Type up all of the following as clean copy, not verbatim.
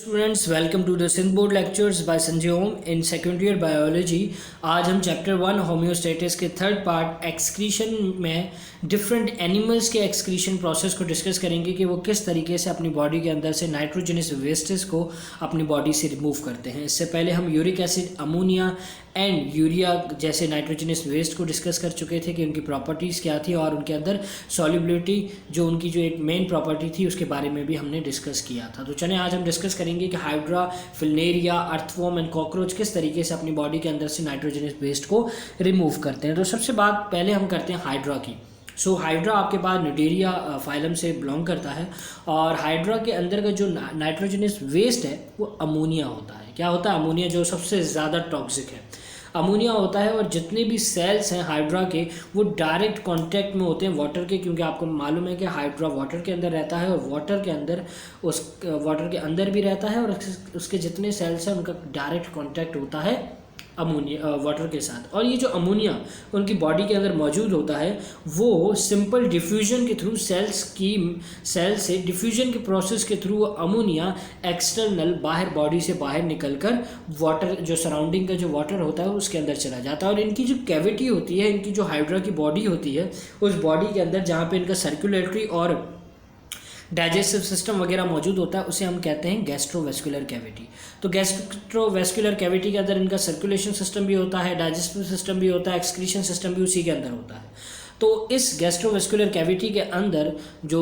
Students welcome to the Sindh board lectures by Sanjay Om in second year biology. आज हम chapter 1 homeostasis के third part excretion में different animals के excretion process को discuss करेंगे कि वो किस तरीके से अपनी बॉडी के अंदर से नाइट्रोजनस वेस्टेज को अपनी बॉडी से रिमूव करते हैं। इससे पहले हम uric acid, ammonia and urea जैसे नाइट्रोजनस वेस्ट को डिस्कस कर चुके थे कि उनकी प्रॉपर्टीज़ क्या थी और उनके अंदर सॉल्युबिलिटी जो उनकी जो एक मेन प्रॉपर्टी थी उसके बारे में भी हमने डिस्कस किया था। तो चलिए आज हम डिस्कस करेंगे कि हाइड्रा, फिलनेरिया, अर्थवॉर्म एंड कॉकरोच किस तरीके से अपनी बॉडी के अंदर से नाइट्रोजनस वेस्ट को रिमूव करते हैं। तो सबसे बात पहले हम करते हैं हाइड्रा की। हाइड्रा आपके पास न्यूटेरिया फाइलम से बिलोंग करता है और हाइड्रा के अंदर का जो नाइट्रोजनस वेस्ट है वो अमोनिया होता है। क्या होता है? अमोनिया, जो सबसे ज़्यादा टॉक्सिक है अमोनिया होता है। और जितने भी सेल्स हैं हाइड्रा के वो डायरेक्ट कांटेक्ट में होते हैं वाटर के, क्योंकि आपको मालूम है कि हाइड्रा वाटर के अंदर रहता है और वाटर के अंदर वाटर के अंदर भी रहता है और उसके जितने सेल्स हैं उनका डायरेक्ट कांटेक्ट होता है अमोनिया वाटर के साथ। और ये जो अमोनिया उनकी बॉडी के अंदर मौजूद होता है वो सिंपल डिफ्यूजन के थ्रू सेल से डिफ्यूजन के प्रोसेस के थ्रू वो अमोनिया एक्सटर्नल बॉडी से बाहर निकलकर वाटर जो सराउंडिंग का जो वाटर होता है उसके अंदर चला जाता है। और इनकी जो कैविटी होती है, इनकी जो हाइड्रा की बॉडी होती है, उस बॉडी के अंदर जहाँ पे इनका सर्कुलेटरी और डाइजेस्टिव सिस्टम वगैरह मौजूद होता है उसे हम कहते हैं गैस्ट्रोवेस्कुलर कैविटी। तो गैस्ट्रोवेस्कुलर कैविटी के अंदर इनका सर्कुलेशन सिस्टम भी होता है, डाइजेस्टिव सिस्टम भी होता है, एक्सक्रीशन सिस्टम भी उसी के अंदर होता है। तो इस गैस्ट्रोवेस्कुलर कैविटी के अंदर जो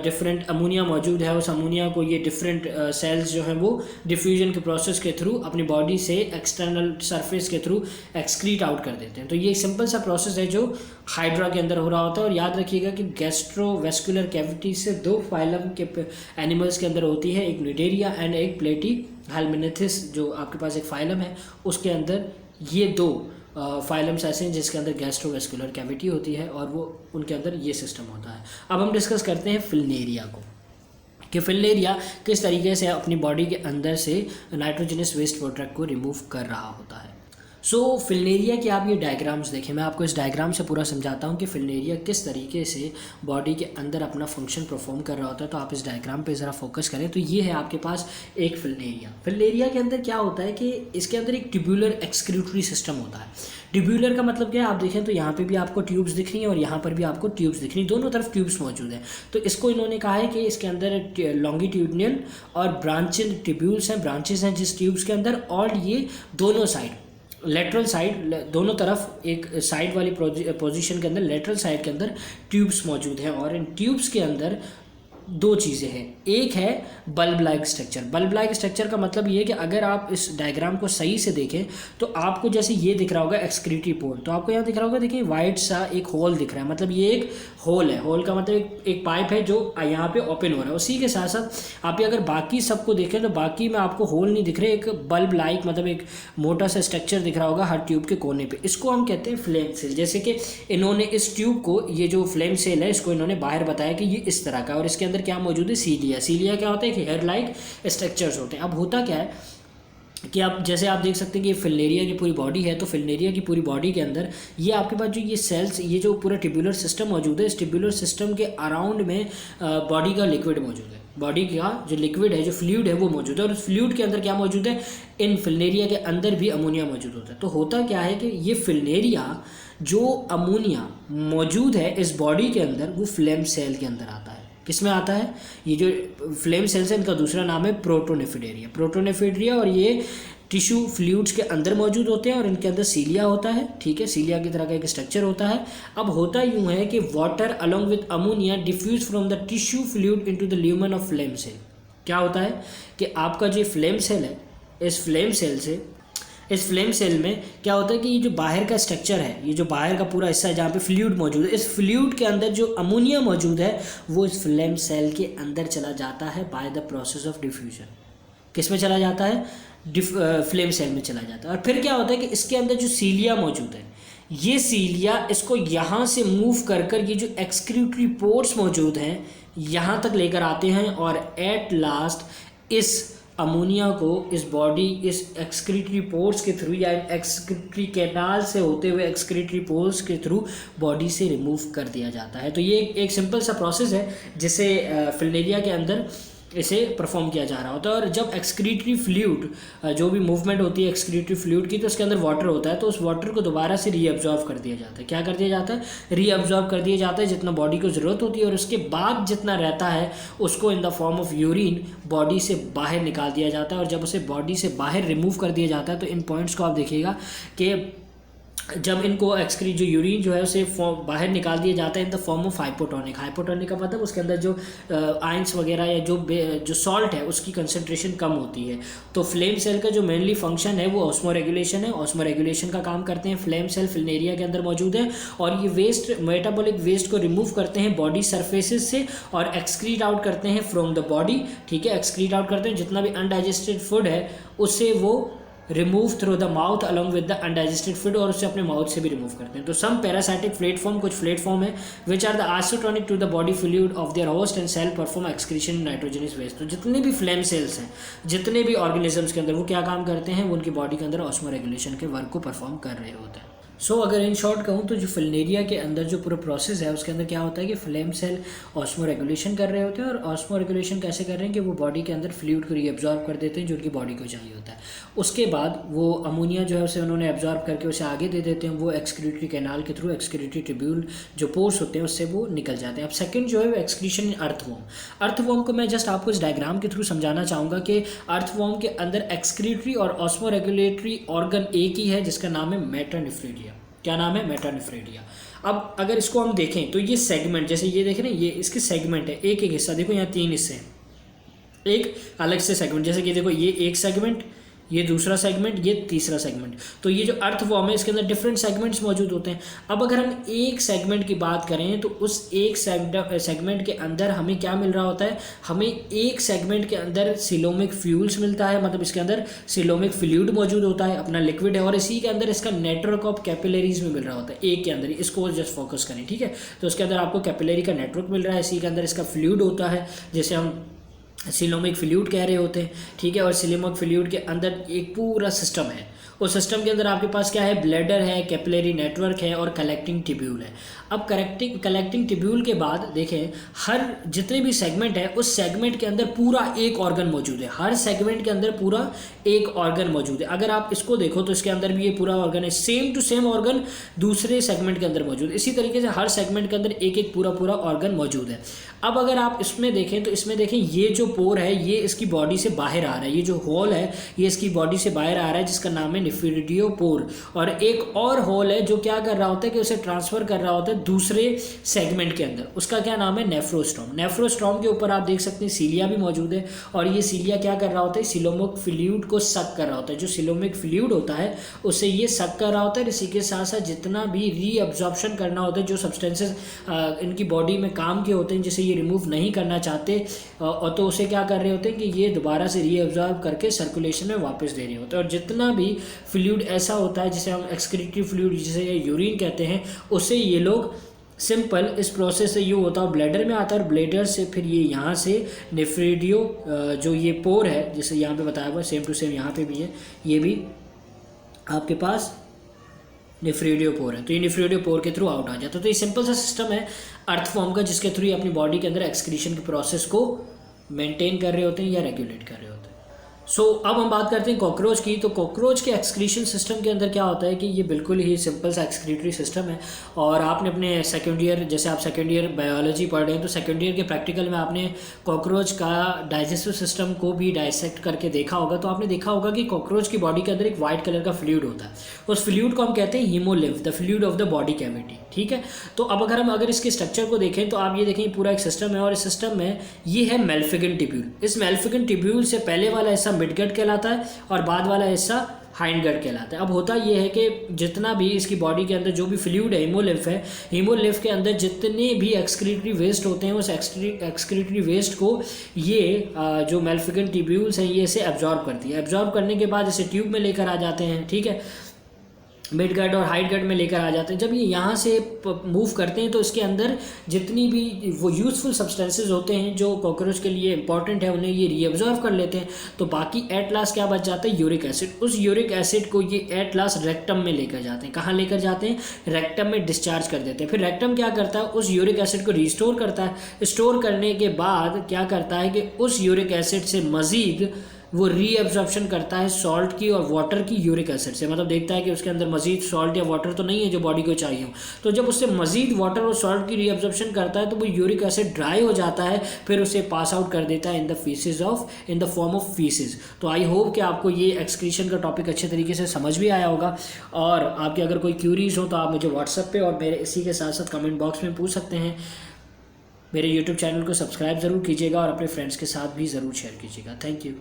डिफरेंट अमोनिया मौजूद है, उस अमोनिया को ये डिफरेंट सेल्स जो हैं वो डिफ्यूजन के प्रोसेस के थ्रू अपनी बॉडी से एक्सटर्नल सरफेस के थ्रू एक्सक्रीट आउट कर देते हैं। तो ये सिंपल सा प्रोसेस है जो हाइड्रा के अंदर हो रहा होता है। और याद रखिएगा कि गैस्ट्रोवेस्कुलर कैविटी से दो फाइलम के एनिमल्स के अंदर होती है, एक न्यूटेरिया एंड एक प्लेटीहेल्मिन्थेस जो आपके पास एक फाइलम है उसके अंदर ये दो फाइलम्स ऐसे हैं जिसके अंदर गैस्ट्रोवेस्कुलर कैविटी होती है और वो उनके अंदर ये सिस्टम होता है। अब हम डिस्कस करते हैं फिलनेरिया को कि फिलनेरिया किस तरीके से अपनी बॉडी के अंदर से नाइट्रोजनस वेस्ट प्रोडक्ट को रिमूव कर रहा होता है। फिलनेरिया के आप ये डायग्राम्स देखें, मैं आपको इस डायग्राम से पूरा समझाता हूँ कि फिलनेरिया किस तरीके से बॉडी के अंदर अपना फंक्शन परफॉर्म कर रहा होता है। तो आप इस डायग्राम पे ज़रा फोकस करें। तो ये है आपके पास एक फिलनेरिया के अंदर क्या होता है कि इसके अंदर एक ट्यूबुलर एक्सक्रीटरी सिस्टम होता है। ट्यूबुलर का मतलब क्या है? आप देखें तो यहाँ पे भी आपको ट्यूब्स दिख रही हैं और यहाँ पर भी आपको ट्यूब्स दिख रही हैं, दोनों तरफ ट्यूब्स मौजूद हैं। तो इसको इन्होंने कहा है कि इसके अंदर लॉन्गिट्यूडनल और ब्रांचिंग ट्यूब्यूल्स हैं, ब्रांचेस हैं जिस ट्यूब्स के अंदर, और ये दोनों साइड लेटरल साइड दोनों तरफ एक साइड वाली पोजीशन के अंदर लेटरल साइड के अंदर ट्यूब्स मौजूद हैं। और इन ट्यूब्स के अंदर दो चीज़ें हैं। एक है bulb like structure. Bulb like structure का मतलब ये है कि अगर आप इस डायग्राम को सही से देखें तो आपको जैसे ये दिख रहा होगा एक्सक्रीटरी पोर्ट, तो आपको यहाँ दिख रहा होगा, देखिए वाइट सा एक होल दिख रहा है, मतलब ये एक होल है। होल का मतलब एक पाइप है जो यहाँ पे ओपन हो रहा है। उसी के साथ साथ आप अगर बाकी सबको देखें तो बाकी में आपको होल नहीं दिख रहे, एक बल्ब लाइक मतलब एक मोटा सा स्ट्रक्चर दिख रहा होगा हर ट्यूब के कोने पे। इसको हम कहते हैं फ्लेम सेल। जैसे कि इन्होंने इस ट्यूब को, ये जो फ्लेम सेल है, इसको इन्होंने बाहर बताया कि ये इस तरह का, और इसके अंदर क्या मौजूद है? सीलिया क्या होता है कि हेयर लाइक स्ट्रक्चर्स होते हैं। अब होता क्या है कि आप जैसे आप देख सकते हैं कि ये फिलनेरिया की पूरी बॉडी है। तो फिलनेरिया की पूरी बॉडी के अंदर ये आपके पास जो ये सेल्स, ये जो पूरा ट्यूबुलर सिस्टम मौजूद है, इस ट्यूबुलर सिस्टम के अराउंड में बॉडी का लिक्विड मौजूद है। बॉडी का जो लिक्विड है, जो फ्लूइड है वो मौजूद है। और उस फ्लूइड के अंदर क्या मौजूद है? इन फिलनेरिया के अंदर भी अमोनिया मौजूद होता है। तो होता क्या है कि ये फिलनेरिया जो अमोनिया मौजूद है इस बॉडी के अंदर वो फ्लेम सेल के अंदर आता है। किस में आता है? ये जो फ्लेम सेल्स है इनका दूसरा नाम है प्रोटोनेफ्रिडिया। और ये टिश्यू फ्लूइड्स के अंदर मौजूद होते हैं और इनके अंदर सीलिया होता है। ठीक है, सीलिया की तरह का एक स्ट्रक्चर होता है। अब होता यूँ है कि water along with ammonia diffuse from the tissue fluid into the lumen of flame cell. क्या होता है कि आपका जो फ्लेम सेल है, इस फ्लेम सेल में क्या होता है कि ये जो बाहर का स्ट्रक्चर है, ये जो बाहर का पूरा हिस्सा है जहाँ पे फ्लूइड मौजूद है, इस फ्लूइड के अंदर जो अमोनिया मौजूद है वो इस फ्लेम सेल के अंदर चला जाता है by the process of diffusion. किस में चला जाता है? फ्लेम सेल में चला जाता है। और फिर क्या होता है कि इसके अंदर जो सीलिया मौजूद है, ये सीलिया इसको यहाँ से मूव कर ये जो एक्सक्रीटरी पोर्ट्स मौजूद हैं यहाँ तक लेकर आते हैं और एट लास्ट इस अमोनिया को इस बॉडी, इस एक्सक्रीटरी पोर्स के थ्रू या एक्सक्रीटरी कैनाल से होते हुए एक्सक्रीटरी पोर्स के थ्रू बॉडी से रिमूव कर दिया जाता है। तो ये एक सिंपल सा प्रोसेस है जिसे फिलनेरिया के अंदर इसे परफॉर्म किया जा रहा होता है। और जब एक्सक्रीटरी फ्लूइड जो भी मूवमेंट होती है एक्सक्रीटरी फ्लूइड की, तो उसके अंदर वाटर होता है, तो उस वाटर को दोबारा से रीअब्जॉर्व कर दिया जाता है। क्या कर दिया जाता है? रीअब्जॉर्व कर दिया जाता है जितना बॉडी को ज़रूरत होती है, और उसके बाद जितना रहता है उसको इन the form of urine body से बाहर निकाल दिया जाता है। और जब उसे बॉडी से बाहर रिमूव कर दिया जाता है तो इन पॉइंट्स को आप देखिएगा कि जब इनको एक्सक्रीट जो यूरिन जो है उसे बाहर निकाल दिया जाता है in the form of hypotonic. Hypotonic का मतलब उसके अंदर जो आयंस वगैरह या जो सॉल्ट है उसकी कंसंट्रेशन कम होती है। तो फ्लेम सेल का जो मेनली फंक्शन है वो ऑस्मो रेगुलेशन है। ऑस्मो रेगुलेशन का काम करते हैं। फ्लेम सेल फिलनेरिया के अंदर मौजूद है और ये वेस्ट, मेटाबॉलिक वेस्ट को रिमूव करते हैं बॉडी सरफेसेस से और एक्सक्रीट आउट करते हैं फ्रॉम द बॉडी। ठीक है, एक्सक्रीट आउट करते हैं जितना भी अनडाइजेस्टेड फूड है उससे वो remove through the mouth along with the undigested food, और उससे अपने माउथ से भी रिमूव करते हैं। तो सम पैरासाइटिक प्लेटफॉर्म, कुछ प्लेटफॉर्म है which are the isotonic to the body fluid of their host and cell perform excretion nitrogenous waste. तो जितने भी फ्लेम सेल्स हैं, जितने भी ऑर्गेनिजम्स के अंदर, वो क्या काम करते हैं? वो उनकी बॉडी के अंदर ऑस्मो रेगुलेशन के वर्क को परफॉर्म कर रहे होते हैं। अगर इन शॉर्ट कहूँ तो जो फिलनेरिया के अंदर जो पूरा प्रोसेस है उसके अंदर क्या होता है कि फ्लेम सेल ऑस्मो रेगुलेशन कर रहे होते हैं। और ऑस्मो रेगुलेशन कैसे कर रहे हैं कि वो बॉडी के अंदर फ्लूइड को रीअब्जॉर्ब कर देते हैं जो उनकी बॉडी को चाहिए होता है। उसके बाद वो अमोनिया जो है उसे उन्होंने एब्जॉर्ब करके उसे आगे दे देते हैं। वो एक्सक्रीटरी कैनाल के थ्रू, एक्सक्रीटरी ट्यूब्यूल जो पोर्स होते हैं उससे वो निकल जाते हैं। अब सेकंड जो है वो एक्सक्रीशन अर्थवॉर्म। अर्थवॉर्म को मैं जस्ट आपको इस डायग्राम के थ्रू समझाना चाहूँगा कि अर्थवॉर्म के अंदर एक्सक्रीटरी और ऑस्मो रेगुलेटरी ऑर्गन एक ही है जिसका नाम है मेटानेफ्रेडिया। क्या नाम है? मेटानेफ्रेडिया। अब अगर इसको हम देखें तो ये सेगमेंट, जैसे ये देख रहे हैं, ये इसके सेगमेंट है, एक एक हिस्सा देखो, यहाँ 3 हिस्से हैं, एक अलग से सेगमेंट, जैसे कि देखो ये एक सेगमेंट, ये दूसरा सेगमेंट, ये तीसरा सेगमेंट। तो ये जो अर्थवॉर्म है इसके अंदर डिफरेंट सेगमेंट्स मौजूद होते हैं। अब अगर हम एक सेगमेंट की बात करें तो उस एक सेगमेंट के अंदर हमें क्या मिल रहा होता है? हमें एक सेगमेंट के अंदर सिलोमिक फ्यूल्स मिलता है, मतलब इसके अंदर सिलोमिक फ्लूइड मौजूद होता है, अपना लिक्विड है, और इसी के अंदर इसका नेटवर्क ऑफ कैपिलरीज में मिल रहा होता है एक के अंदर। इसको जस्ट फोकस करें, ठीक है। तो उसके अंदर आपको कैपिलरी का नेटवर्क मिल रहा है, इसी के अंदर इसका फ्लूइड होता है जैसे हम सिलोमिक फ्लूइड कह रहे होते हैं, ठीक है। और सिलोमिक फ्लूइड के अंदर एक पूरा सिस्टम है। उस सिस्टम के अंदर आपके पास क्या है? ब्लैडर है, कैपिलरी नेटवर्क है और कलेक्टिंग ट्यूब्यूल है। अब कलेक्टिंग ट्यूब्यूल के बाद देखें, हर जितने भी सेगमेंट है उस सेगमेंट के अंदर पूरा एक ऑर्गन मौजूद है। हर सेगमेंट के अंदर पूरा एक ऑर्गन मौजूद है। अगर आप इसको देखो तो इसके अंदर भी ये पूरा ऑर्गन है, सेम टू सेम ऑर्गन दूसरे सेगमेंट के अंदर मौजूद है। इसी तरीके से हर सेगमेंट के अंदर एक एक पूरा ऑर्गन मौजूद है। अब अगर आप इसमें देखें तो इसमें देखें ये जो पोर है ये इसकी बॉडी से बाहर आ रहा है, ये जो होल है ये इसकी बॉडी से बाहर आ रहा है जिसका नाम है नेफ्रिडियो पोर। और एक और होल है जो क्या कर रहा होता है कि उसे ट्रांसफर कर रहा होता है दूसरे सेगमेंट के अंदर, उसका क्या नाम है? नेफ्रोस्टोम। नेफ्रोस्टोम के ऊपर आप देख सकते हैं सीलिया भी मौजूद है, और ये सीलिया क्या कर रहा होता है? सिलोमिक फ्लूइड को सक कर रहा होता है। जो सिलोमिक फ्लूइड होता है उससे ये सक कर रहा होता है। इसी के साथ साथ जितना भी रीअब्जॉर्प्शन करना होता है, जो सब्सटेंसेस इनकी बॉडी में काम के होते हैं जिसे ये रिमूव नहीं करना चाहते, और तो उसे क्या कर रहे होते हैं कि ये दोबारा से रीअब्जॉर्ब करके सर्कुलेशन में वापस दे रहे होते हैं। और जितना भी फ्लूइड ऐसा होता है जिसे हम एक्सक्रीटरी फ्लूइड, जिसे यूरिन कहते हैं, उससे ये लोग सिंपल इस प्रोसेस से ये होता है ब्लैडर में आता है, और ब्लैडर से फिर ये यहाँ से नेफ्रिडियो जो ये पोर है जिसे यहाँ पे बताया हुआ सेम टू सेम यहाँ पे भी है, ये भी आपके पास नेफ्रिडियो पोर है, तो ये नेफ्रिडियो पोर के थ्रू आउट आ जाता है। तो ये सिंपल सा सिस्टम है अर्थवॉर्म का जिसके थ्रू ये अपनी बॉडी के अंदर एक्सक्रीशन की प्रोसेस को मेंटेन कर रहे होते हैं या रेगुलेट कर रहे होते हैं। अब हम बात करते हैं कॉकरोच की। तो कॉकरोच के एक्सक्रीशन सिस्टम के अंदर क्या होता है कि ये बिल्कुल ही सिंपल सा एक्सक्रीटरी सिस्टम है। और आपने अपने सेकेंड ईयर, जैसे आप सेकेंड ईयर बायोलॉजी पढ़ रहे हैं तो सेकेंड ईयर के प्रैक्टिकल में आपने कॉकरोच का डाइजेस्टिव सिस्टम को भी डाइसेक्ट करके देखा होगा। तो आपने देखा होगा कि कॉकरोच की बॉडी के अंदर एक वाइट कलर का फ्लूइड होता है, उस फ्लूइड को हम कहते हैं haemolymph, the fluid of the body cavity, ठीक है। तो अब अगर इसके स्ट्रक्चर को देखें तो आप ये देखें पूरा एक सिस्टम है, और इस सिस्टम में ये है मेल्फिगन ट्यूब्यूल। इस मेल्फिगन ट्यूब्यूल से पहले वाला हिस्सा मिडगट कहलाता है और बाद वाला हिस्सा हाइंडगट कहलाता है। अब होता ये है कि जितना भी इसकी बॉडी के अंदर जो भी फ्लूइड है, हीमोलिम्फ है, हीमोलिम्फ के अंदर जितने भी एक्सक्रीटरी वेस्ट होते हैं उस एक्सक्रीटरी वेस्ट को ये जो मेल्फिगन ट्यूब्यूल्स हैं ये इसे एब्जॉर्ब करती है। एब्जॉर्ब करने के बाद इसे ट्यूब में लेकर आ जाते हैं, ठीक है। मिड गट और हाइट गट में लेकर आ जाते हैं। जब ये यहाँ से मूव करते हैं तो इसके अंदर जितनी भी वो यूज़फुल सब्सटेंसेज होते हैं जो कॉकरोच के लिए इंपॉर्टेंट है उन्हें ये रीअब्जॉर्व कर लेते हैं। तो बाकी एट लास्ट क्या बच जाता है, यूरिक एसिड। उस यूरिक एसिड को ये एट लास्ट रेक्टम में लेकर जाते हैं। कहाँ लेकर जाते हैं, रेक्टम में डिस्चार्ज कर देते हैं। फिर रेक्टम क्या करता है, उस यूरिक एसिड को रिस्टोर करता है। स्टोर करने के बाद क्या करता है कि उस यूरिक एसिड से मज़ीद वो रीअब्जॉर्प्शन करता है सॉल्ट की और वाटर की यूरिक एसिड से। मतलब देखता है कि उसके अंदर मजीद सॉल्ट या वाटर तो नहीं है जो बॉडी को चाहिए हो। तो जब उससे मजीद वाटर और सॉल्ट की रीअब्जॉर्प्शन करता है तो वो यूरिक एसिड ड्राई हो जाता है, फिर उसे पास आउट कर देता है in the form of faeces. तो आई होप कि आपको ये एक्सक्रीशन का टॉपिक अच्छे तरीके से समझ भी आया होगा। और आपके अगर कोई क्यूरीज हो तो आप मुझे व्हाट्सएप पे और मेरे इसी के साथ साथ कमेंट बॉक्स में पूछ सकते हैं। मेरे यूट्यूब चैनल को सब्सक्राइब ज़रूर कीजिएगा और अपने फ्रेंड्स के साथ भी ज़रूर शेयर कीजिएगा। Thank you.